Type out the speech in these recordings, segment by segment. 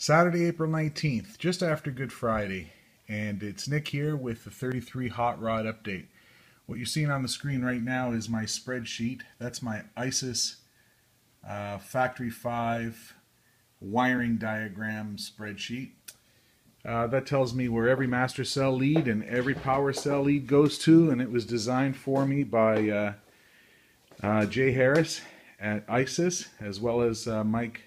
Saturday, April 19th, just after Good Friday, and it's Nick here with the 33 Hot Rod update. What you're seeing on the screen right now is my spreadsheet. That's my ISIS Factory 5 wiring diagram spreadsheet. That tells me where every master cell lead and every power cell lead goes to, and it was designed for me by Jay Harris at ISIS, as well as Mike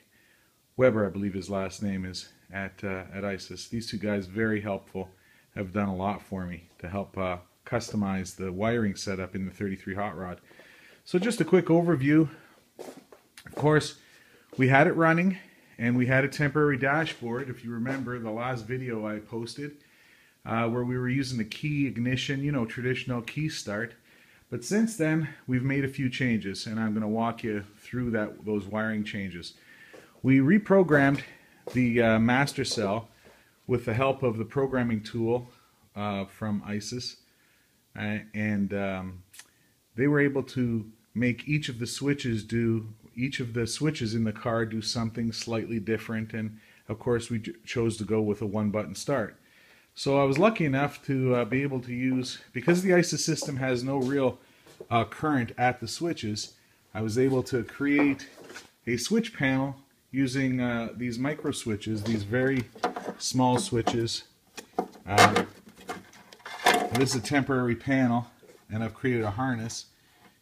Weber, I believe his last name is, at ISIS. These two guys, very helpful, have done a lot for me to help customize the wiring setup in the 33 Hot Rod. So just a quick overview. Of course, we had it running, and we had a temporary dashboard. If you remember the last video I posted, where we were using the key ignition, you know, traditional key start. But since then, we've made a few changes, and I'm going to walk you through those wiring changes. We reprogrammed the master cell with the help of the programming tool from ISIS, and they were able to make each of the switches in the car do something slightly different, and of course we chose to go with a one-button start. So I was lucky enough to be able to use, because the ISIS system has no real current at the switches, I was able to create a switch panel using these micro switches, these very small switches. This is a temporary panel, and I've created a harness,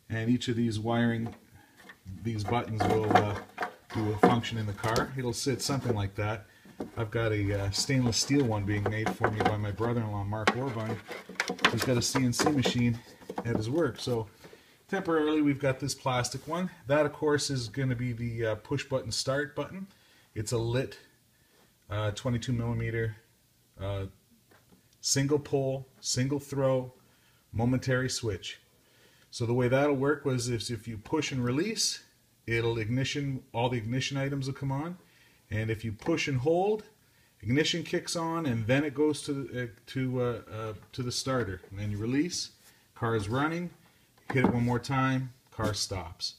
and each of these buttons will do a function in the car. It'll sit something like that. I've got a stainless steel one being made for me by my brother-in-law, Mark Orvine, who's got a CNC machine at his work. So temporarily we've got this plastic one. That, of course, is going to be the push button start button. It's a lit 22 millimeter single pole, single throw, momentary switch. So the way that'll work was if you push and release, it'll ignition, all the ignition items will come on. And if you push and hold, ignition kicks on, and then it goes to the starter. And then you release, car is running, hit it one more time, car stops.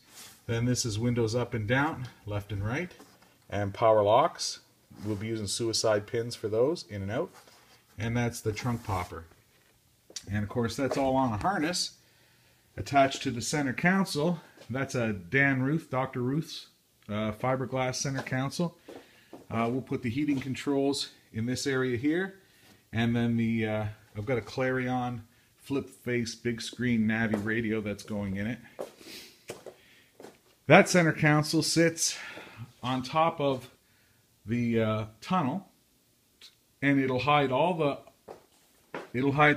Then this is windows up and down, left and right, and power locks. We'll be using suicide pins for those, in and out. And that's the trunk popper. And of course that's all on a harness attached to the center console. That's a Dr. Ruth's fiberglass center console. We'll put the heating controls in this area here, and then I've got a Clarion flip face big screen Navi radio that's going in it. That center console sits on top of the tunnel, and it'll hide the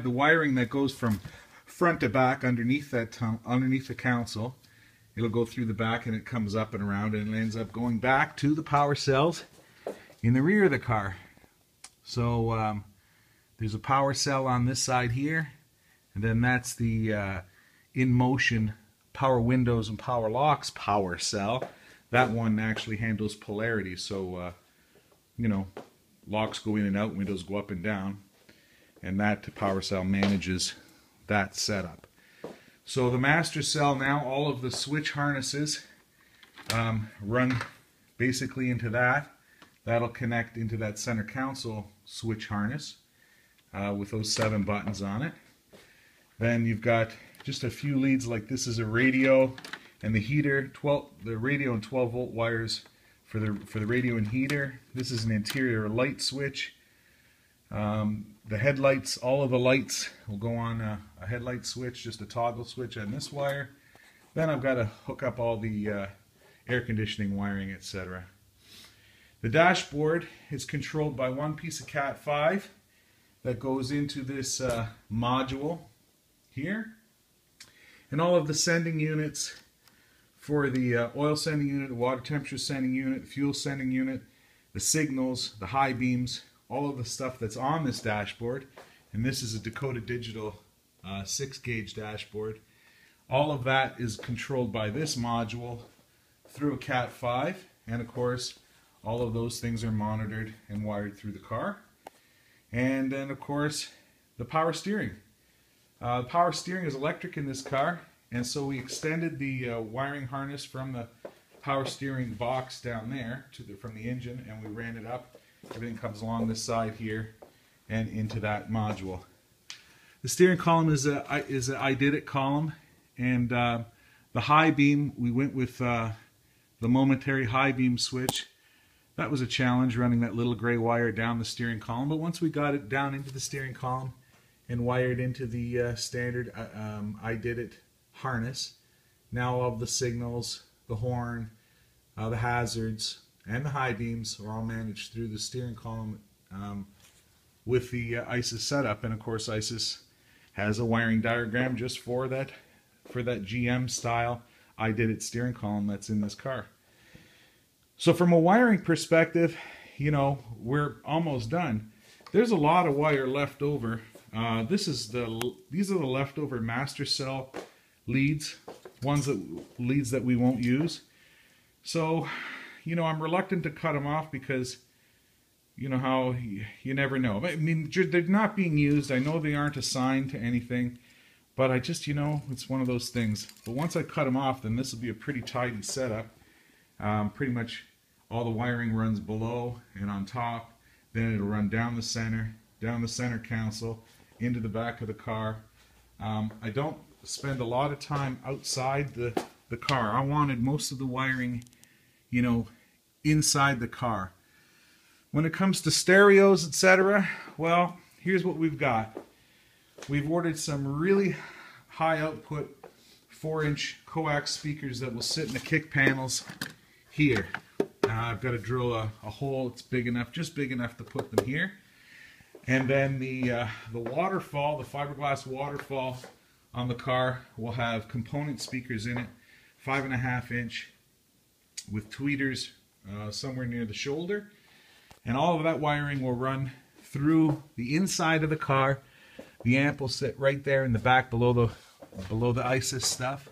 wiring that goes from front to back underneath the console. It'll go through the back, and it comes up and around, and it ends up going back to the power cells in the rear of the car. So there's a power cell on this side here, and then that's the in motion power windows and power locks power cell. That one actually handles polarity, so you know, locks go in and out, windows go up and down, and that power cell manages that setup. So the master cell now, all of the switch harnesses run basically into that. That'll connect into that center console switch harness with those 7 buttons on it. Then you've got just a few leads, like this is a radio and the heater, the radio and 12 volt wires for the radio and heater. This is an interior light switch. The headlights, all of the lights will go on a headlight switch, just a toggle switch on this wire. Then I've got to hook up all the air conditioning wiring, etc. The dashboard is controlled by one piece of Cat5 that goes into this module here. And all of the sending units for the oil sending unit, the water temperature sending unit, the fuel sending unit, the signals, the high beams, all of the stuff that's on this dashboard. And this is a Dakota Digital 6-gauge dashboard. All of that is controlled by this module through a Cat5, and of course all of those things are monitored and wired through the car. And then of course the power steering. Power steering is electric in this car, and so we extended the wiring harness from the power steering box down there from the engine, and we ran it up Everything comes along this side here and into that module. The steering column is a I did it column, and the high beam, we went with the momentary high beam switch. That was a challenge, running that little gray wire down the steering column, but once we got it down into the steering column and wired into the standard I did it harness, now all of the signals, the horn, the hazards, and the high beams are all managed through the steering column with the ISIS setup. And of course ISIS has a wiring diagram just for that GM style I did it steering column that's in this car. So from a wiring perspective, you know, we're almost done. There's a lot of wire left over. These are the leftover master cell leads, leads that we won't use. So, you know, I'm reluctant to cut them off because, you know how you never know. I mean, they're not being used. I know they aren't assigned to anything, but I just, you know, it's one of those things. But once I cut them off, then this will be a pretty tidy setup. Pretty much all the wiring runs below and on top. Then it'll run down the center console, into the back of the car. I don't spend a lot of time outside the car. I wanted most of the wiring, you know, inside the car. When it comes to stereos, etc., well, here's what we've got. We've ordered some really high output 4-inch coax speakers that will sit in the kick panels here. I've got to drill a hole. It's big enough, just big enough to put them here. And then the waterfall, the fiberglass waterfall on the car will have component speakers in it, 5.5-inch with tweeters somewhere near the shoulder. And all of that wiring will run through the inside of the car. The amp will sit right there in the back below the ISIS stuff.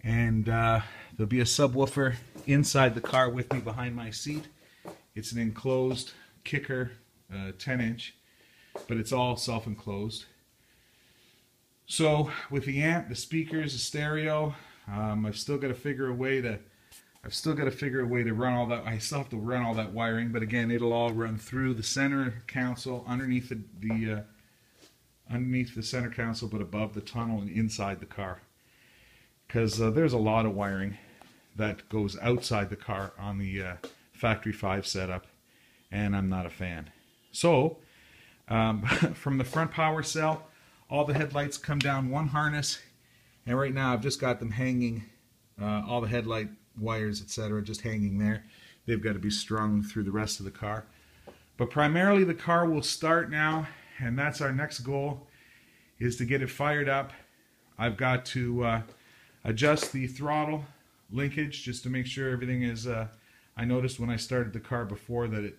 And there'll be a subwoofer inside the car with me behind my seat. It's an enclosed kicker, 10-inch, but it's all self-enclosed. So with the amp, the speakers, the stereo, I've still got to figure a way to run all that. I still have to run all that wiring, but again, it'll all run through the center console, underneath the center console, but above the tunnel and inside the car. Because there's a lot of wiring that goes outside the car on the Factory 5 setup, and I'm not a fan. So, from the front power cell, all the headlights come down one harness, and right now I've just got them hanging, all the headlight wires, etc., just hanging there. They've got to be strung through the rest of the car. But primarily the car will start now, and that's our next goal, is to get it fired up. I've got to adjust the throttle linkage just to make sure everything is, I noticed when I started the car before that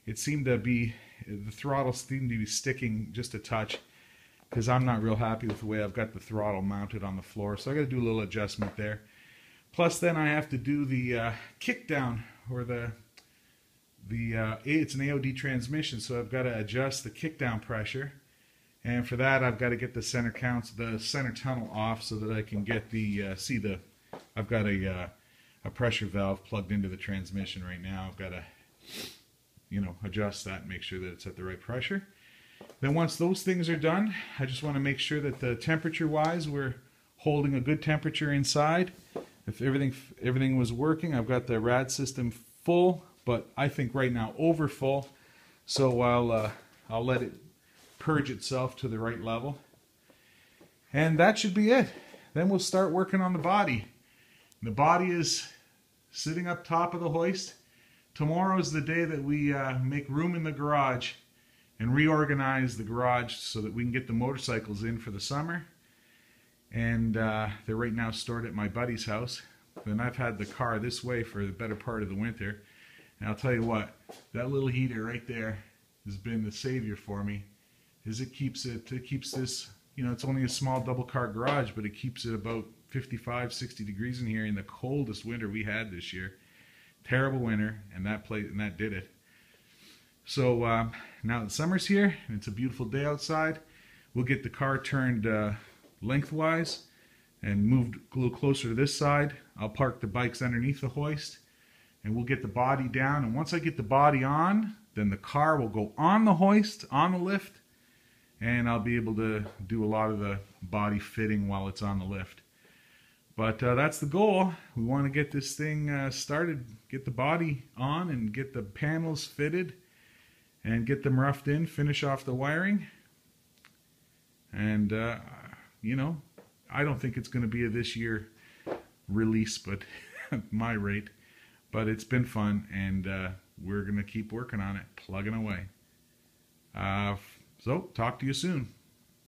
it seemed to be, the throttle seemed to be sticking just a touch, because I'm not real happy with the way I've got the throttle mounted on the floor, so I got to do a little adjustment there. Plus then I have to do the kick down, or it's an AOD transmission, so I've got to adjust the kick down pressure. And for that, I've got to get the center tunnel off so that I can get the I've got a pressure valve plugged into the transmission right now. I've got to, you know, adjust that and make sure that it's at the right pressure. Then once those things are done, I just want to make sure that the temperature-wise, we're holding a good temperature inside. If everything was working, I've got the rad system full, but I think right now over full. So I'll let it purge itself to the right level, and that should be it. Then we'll start working on the body. The body is sitting up top of the hoist. Tomorrow is the day that we make room in the garage and reorganize the garage so that we can get the motorcycles in for the summer. And they're right now stored at my buddy's house. And I've had the car this way for the better part of the winter. And I'll tell you what, that little heater right there has been the savior for me. It keeps this, you know, it's only a small double car garage, but it keeps it about 55, 60 degrees in here in the coldest winter we had this year. Terrible winter, and that did it. So now that summer's here and it's a beautiful day outside, we'll get the car turned lengthwise and moved a little closer to this side. I'll park the bikes underneath the hoist, and we'll get the body down. And once I get the body on, then the car will go on the hoist, on the lift, and I'll be able to do a lot of the body fitting while it's on the lift. But that's the goal. We want to get this thing started, get the body on and get the panels fitted and get them roughed in, finish off the wiring. And, you know, I don't think it's going to be a this year release, but at my rate. But it's been fun, and we're going to keep working on it, plugging away. So, talk to you soon.